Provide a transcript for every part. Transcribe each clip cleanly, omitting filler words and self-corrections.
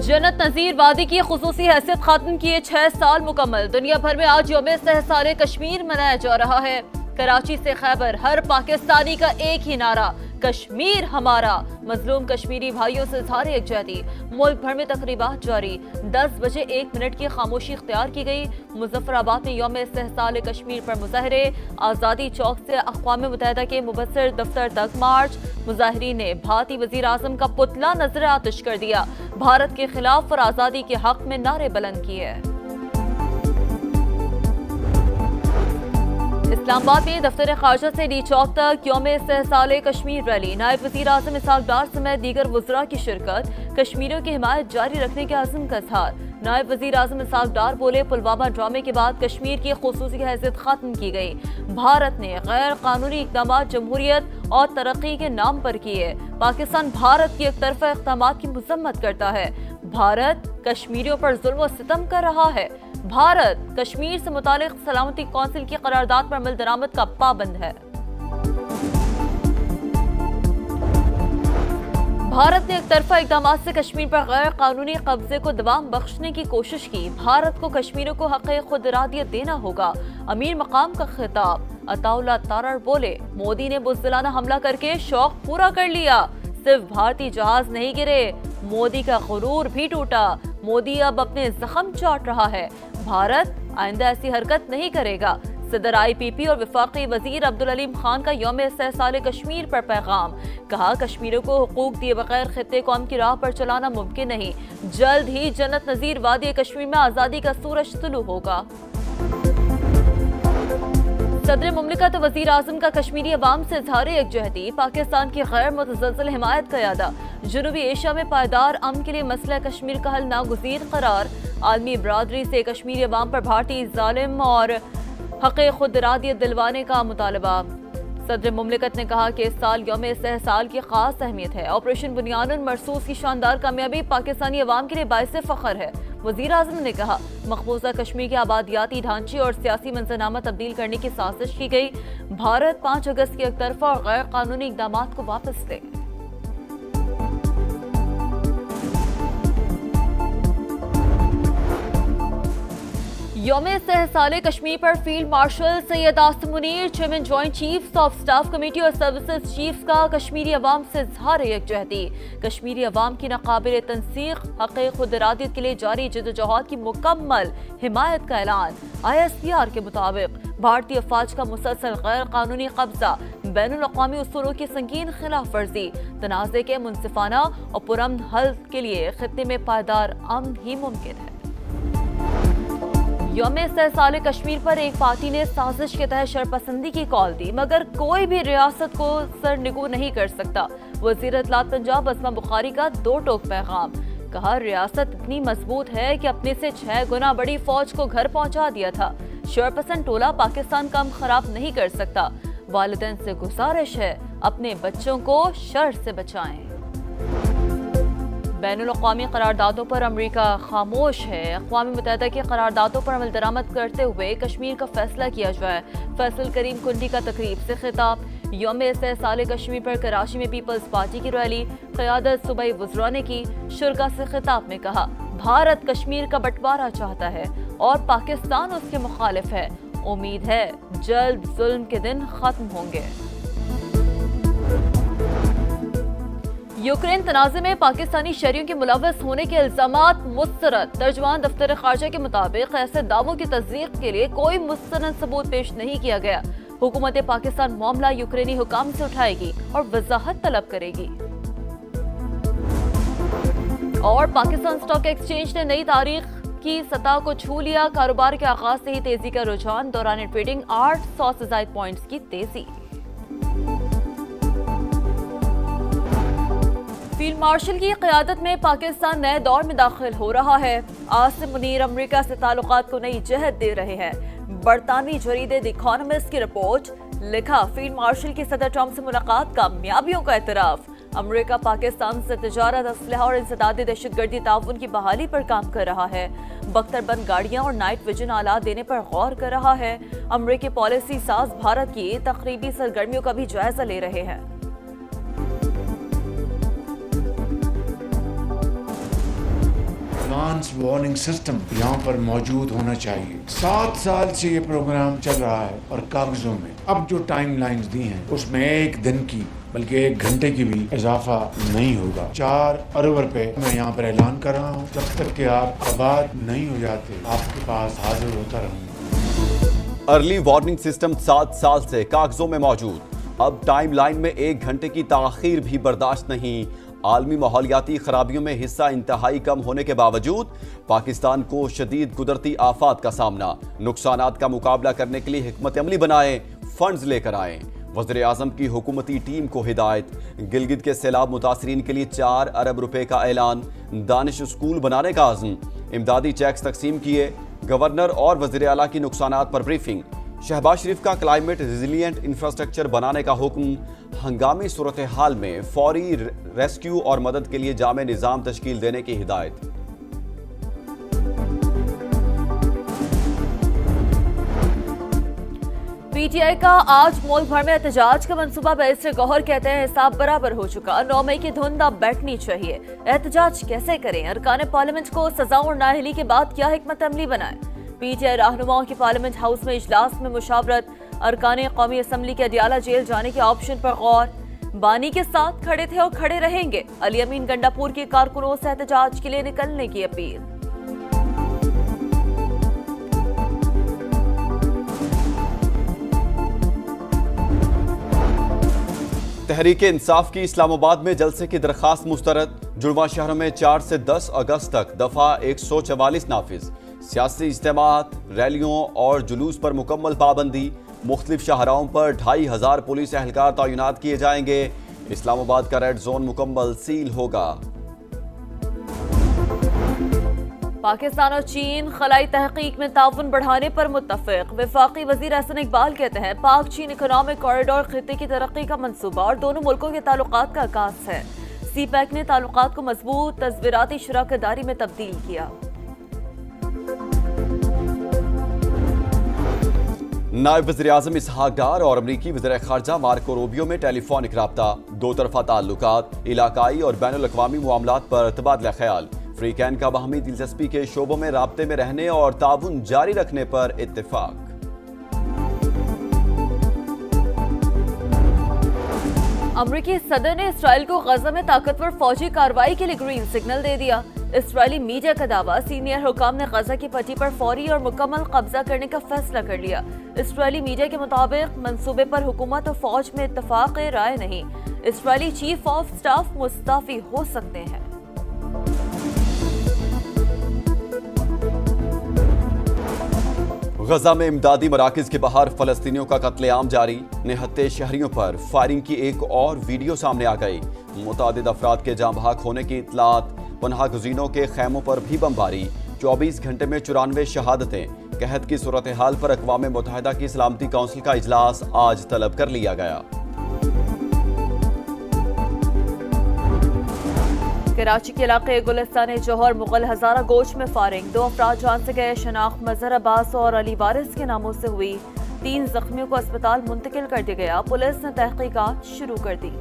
जन्नत नजीर वादी की खुसूसी हैसियत खत्म किए 6 साल मुकम्मल। दुनिया भर में आज यौम इस्तेहसाल कश्मीर मनाया जा रहा है। कराची से खैबर हर पाकिस्तानी का एक ही नारा, कश्मीर हमारा। मजलूम कश्मीरी भाइयों से इज़हार यकजहती। मुल्क भर में तकरीबात जारी। 10 बजे 1 मिनट की खामोशी इख्तियार की गई। मुजफ्फराबाद में यौम इस्तेहसाल कश्मीर पर मुजाहरे। आज़ादी चौक से अक़वाम मुत्तहिदा के मुबस्सिर दफ्तर तक मार्च। मुजाहिरीन ने भारतीय वज़ीर आज़म का पुतला नजर आतिश कर दिया। भारत के खिलाफ और आज़ादी के हक में नारे बुलंद किए। इस्लामाबाद में दफ्तर खारजा से डी चौक तक यौम इस्तेहसाल कश्मीर रैली। नायब वज़ीर आज़म इसहाक डार समेत दीगर वज़रा की शिरकत। कश्मीरियों की हिमायत जारी रखने के अज़्म का इज़हार। नायब वज़ीर आज़म इसहाक डार बोले, पुलवामा ड्रामे के बाद कश्मीर की खुसूसी हैसियत खत्म की गई। भारत ने गैर कानूनी इक़दाम जमहूरियत और तरक्की के नाम पर किए। पाकिस्तान भारत की एक तरफा इक़दाम की मज़म्मत करता है। भारत कश्मीरियों पर जुल्म और सितम कर रहा है। भारत कश्मीर से मुतालिक सलामती कौंसिल की करारदाद पर अमल दरामद का पाबंद है। भारत ने एक तरफा इक़दाम से कश्मीर पर गैर कानूनी कब्जे को दवाम बख्शने की कोशिश की। भारत को कश्मीरियों को हक़ खुद इरादियत देना होगा। अमीर मकाम का खिताब। अताउल्लाह तारड़ बोले, मोदी ने बुज़दिलाना हमला करके शौक पूरा कर लिया। सिर्फ भारतीय जहाज नहीं गिरे, मोदी का गुरूर भी टूटा। मोदी अब अपने जख्म चाट रहा है। भारत आइंदा ऐसी हरकत नहीं करेगा। सदर IPP और वफाकी वजीर अब्दुल अलीम खान का यौम इस्तेहसाल कश्मीर पर पैगाम। कहा, कश्मीरियों को हुकूक दिए बगैर खित्ते कौम की राह पर चलाना मुमकिन नहीं। जल्द ही जन्नत नजीर वादी कश्मीर में आज़ादी का सूरज तुलू होगा। सदर मुमलिकत वज़ीर आज़म का कश्मीरी अवाम से इज़हार यकजहती। पाकिस्तान की गैर मुतज़लज़ल हिमायत का यादा। जनूबी एशिया में पायदार अमन के लिए मसला कश्मीर का हल नागुज़ीर करार। आलमी बरादरी से कश्मीरी अवाम पर भारतीय जालिम और हक़ खुद इरादियत दिलवाने का मुतालबा। सदर मुमलिकत ने कहा कि इस साल यौम इस्तेहसाल की खास अहमियत है। ऑपरेशन बुनियानुल मरसूस की शानदार कामयाबी पाकिस्तानी अवाम के लिए बाइस फ़ख्र है। वज़ीर आज़म ने कहा, मकबूजा कश्मीर के आबादियाती ढांचे और सियासी मंजरनामा तब्दील करने की साजिश की गई। भारत 5 अगस्त के एक तरफा और गैर कानूनी इक़दामात को वापस ले। यौम इस्तेहसाल कश्मीर पर field marshal Syed Asim Munir, chairman joint chiefs of staff committee और सर्विसेज चीफ्स का कश्मीरी अवाम से इज़हार यकजहती। कश्मीरी अवाम की नाकाबिल तंसीख हक़ खुद इरादियत के लिए जारी जदोजहद की मुकम्मल हिमायत का ऐलान। ISPR के मुताबिक भारतीय अफवाज का मुसलसल गैर कानूनी कब्जा, बैनुल अक़वामी उसूलों की संगीन खिलाफ वर्जी, तनाज़े के मुनसिफाना और पुरअमन हल के लिए खित्ते में पायदार अमन ही मुमकिन है। यौम इस्तेहसाल कश्मीर पर एक पार्टी ने साजिश के तहत शरपसंदी की कॉल दी, मगर कोई भी रियासत को सरनिगू नहीं कर सकता। वज़ीर इत्तलात पंजाब असमा बुखारी का 2 टोक पैगाम। कहा, रियासत इतनी मजबूत है कि अपने से 6 गुना बड़ी फौज को घर पहुंचा दिया था। शरपसंद टोला पाकिस्तान काम खराब नहीं कर सकता। वालिदैन से गुजारिश है, अपने बच्चों को शर से बचाएं। बैनुल अक़वामी करारदादों पर अमरीका खामोश है। अक़वाम मुत्तहिदा की करारदादों पर अमल दरामद करते हुए कश्मीर का फैसला किया जाए। फैसल करीम कुंडी का तकरीब से खिताब। यौम इस्तेहसाल कश्मीर पर कराची में पीपल्स पार्टी की रैली क़यादत सूबाई वज़रा ने की। शुरका से खिताब में कहा, भारत कश्मीर का बंटवारा चाहता है और पाकिस्तान उसके मुखालिफ है। उम्मीद है जल्द जुल्म के दिन खत्म होंगे। यूक्रेन तनाज़े में पाकिस्तानी शहरियों के मुलव्वस होने के इल्जामात मुस्तरद। तर्जुमान दफ्तर खारजा के मुताबिक ऐसे दावों की तस्दीक के लिए कोई मुस्तनद सबूत पेश नहीं किया गया। हुकूमत पाकिस्तान मामला यूक्रेनी हुकाम से उठाएगी और वजाहत तलब करेगी। और पाकिस्तान स्टॉक एक्सचेंज ने नई तारीख की सतह को छू लिया। कारोबार के आगाज से ही तेजी का रुझान। दौरान ट्रेडिंग 800 से ज़ायद पॉइंट्स की तेजी। फील्ड मार्शल की क़यादत में पाकिस्तान नए दौर में दाखिल हो रहा है। आसिम मुनीर अमेरिका से ताल्लुकात को नई जहत दे रहे हैं। बरतानवी जरीदे द इकोनॉमिस्ट की रिपोर्ट। लिखा, फील्ड मार्शल की सदर ट्रंप से मुलाकात कामयाबियों का एतराफ़। अमेरिका पाकिस्तान से तजारत, असलहा और इंसदादी दहशतगर्दी ताउन की बहाली पर काम कर रहा है। बख्तरबंद गाड़ियां और नाइट विजन आलात देने पर गौर कर रहा है। अमेरिकी पॉलिसी साज भारत की तकरीबी सरगर्मियों का भी जायजा ले रहे हैं। एडवांस वार्निंग सिस्टम यहाँ पर मौजूद होना चाहिए। 7 साल से ये प्रोग्राम चल रहा है और कागजों में अब जो टाइम लाइन्स दी हैं उसमें 1 दिन की बल्कि 1 घंटे की भी इजाफा नहीं होगा। 4 अरब रुपए मैं यहाँ पर ऐलान कर रहा हूँ, जब तक कि आप आबाद नहीं हो जाते आपके पास हाजिर होता रहूँगा। अर्ली वार्निंग सिस्टम 7 साल से कागजों में मौजूद, अब टाइम लाइन में 1 घंटे की ताखीर भी बर्दाश्त नहीं। आलमी माहौलियाती खराबियों में हिस्सा इंतहाई कम होने के बावजूद पाकिस्तान को शदीद कुदरती आफात का सामना, नुकसानात का मुकाबला करने के लिए हिकमत अमली बनाएं, फंड्स लेकर आएं। वज़ीर आज़म की हुकूमती टीम को हिदायत, गिलगित के सैलाब मुतासरीन के लिए 4 अरब रुपए का ऐलान, दानिश स्कूल बनाने का आज़म, इमदादी चेक्स तकसीम किए, गवर्नर और वज़ीर आला की नुकसानात पर ब्रीफिंग, शहबाज शरीफ का क्लाइमेट रिजिलियंट इंफ्रास्ट्रक्चर बनाने का हुक्म, हंगामी सूरत हाल में फौरी रेस्क्यू और मदद के लिए जामे निज़ाम तश्कील देने की हिदायत। पीटीआई का आज मुल्क भर में एहतजाज का मंसूबा बैरिस्टर गौहर कहते हैं हिसाब बराबर हो चुका, 9 मई की धुंध अब बैठनी चाहिए। एहतजाज कैसे करें, अरकान पार्लियामेंट को सजा और नाअहली के बाद क्या हिकमत अमली बनाएं। पीटीआई रहनुमाओं की पार्लियामेंट हाउस में इजलास में मुशावरत, अरकान कौमी असम्बली के अडियाला जेल जाने के ऑप्शन पर गौर, बानी के साथ खड़े थे और खड़े रहेंगे। अली अमीन गंडापुर के कारकुनों से एहतजाज के लिए निकलने की अपील। तहरीके इंसाफ की इस्लामाबाद में जलसे की दरखास्त मुस्तरद, जुड़वा शहरों में 4 से 10 अगस्त तक दफा 144 नाफिज, सियासी इज्तिमात, रैलियों और जुलूस पर मुकम्मल पाबंदी, मुख्तलिफ शाहराहों पर 2500 पुलिस एहलकार तैनात किए जाएंगे। इस्लामाबाद का रेड जोन मुकम्मल सील होगा। पाकिस्तान और चीन खलाई तहकीक में ताउन बढ़ाने पर मुत्तफिक। वफाकी वजीर एहसन इकबाल कहते हैं पाक चीन इकोनॉमिक कॉरिडोर खित्ते की तरक्की का मंसूबा और दोनों मुल्कों के ताल्लुकात का आगाज है। सी पैक ने ताल्लुकात को मजबूत तस्वीराती शराकतदारी में तब्दील किया। नायब वज़ीर आज़म इसहाक डार और अमरीकी वज़ीर ख़ारजा मार्को रूबियो में टेलीफोनिक रब्ता, 2 तरफ़ा ताल्लुकात, इलाकाई और बैनुल अक़वामी मामलात पर तबादला ख्याल, फ्रीकैन का बाहमी दिलचस्पी के शोबों में राब्ते में रहने और ताउन जारी रखने पर इत्तेफाक। अमरीकी सदर ने इसराइल को गजा में ताकतवर फौजी कार्रवाई के लिए ग्रीन सिग्नल दे दिया। इसराइली मीडिया का दावा, सीनियर हुकाम ने गजा की पट्टी पर फौरी और मुकम्मल कब्जा करने का फैसला कर लिया। इसराइली मीडिया के मुताबिक मंसूबे पर हुकूमत और फौज में इत्तफाक राय नहीं। Israeli chief of staff Mustafi हो सकते हैं। गजा में इमदादी मराकिज के बाहर फलस्तीनियों का कत्लेआम जारी, निहत्ते शहरियों पर फायरिंग की एक और वीडियो सामने आ गई। मुतादिद अफराद के जाँ बहक होने की इतलात, पनाह गुज़ीनों के खैमों पर भी बमबारी, 24 घंटे में 94 शहादतें। कहत की सूरत हाल पर अक़वाम मुत्तहिदा की सलामती काउंसिल का इजलास आज तलब कर लिया गया। कराची के इलाके गुलिस्तान जौहर मुगल हजारा गोश में फायरिंग, 2 अफराद जान से गए। शनाख्त मजहर अब्बास और अली वारिस के नामों से हुई। 3 जख्मियों को अस्पताल मुंतकिल कर दिया गया। पुलिस ने तहकीकात शुरू कर दी।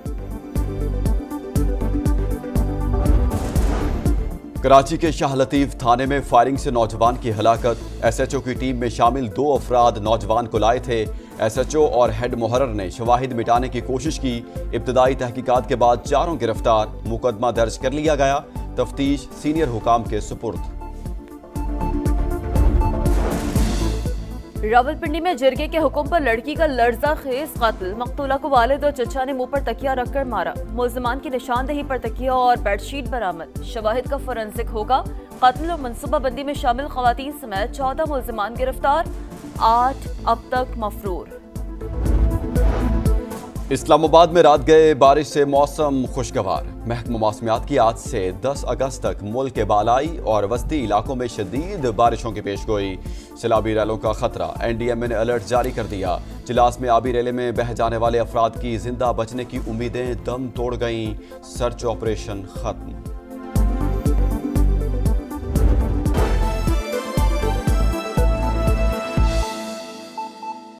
कराची के शाह लतीफ थाने में फायरिंग से नौजवान की हलाकत, SHO की टीम में शामिल 2 अफराद नौजवान को लाए थे। SHO और हेड मुहर्रर ने शवाहिद मिटाने की कोशिश की। इब्तदाई तहकीकात के बाद 4 गिरफ्तार, मुकदमा दर्ज कर लिया गया। तफ्तीश सीनियर हुकाम के सुपुर्द। रावलपिंडी में जिरगे के हुक्म पर लड़की का लर्जा खेज कत्ल, मकतूला को वालिद और चचा ने मुंह पर तकिया रखकर मारा। मुल्जिमान की निशानदेही पर तकिया और बेडशीट बरामद। शवाहिद का फोरेंसिक होगा। कत्ल और मनसूबाबंदी में शामिल खवातीन समेत 14 मुल्जिमान गिरफ्तार, 8 अब तक मफरूर। इस्लामाबाद में रात गए बारिश से मौसम खुशगवार। महकमा मौसमियात की आज से 10 अगस्त तक मुल्क के बालाई और वस्ती इलाकों में शदीद बारिशों की पेशगोई। सैलाबी रैलों का खतरा, NDMA ने अलर्ट जारी कर दिया। जिलास में आबी रैले में बह जाने वाले अफराद की जिंदा बचने की उम्मीदें दम तोड़ गईं। सर्च ऑपरेशन खत्म।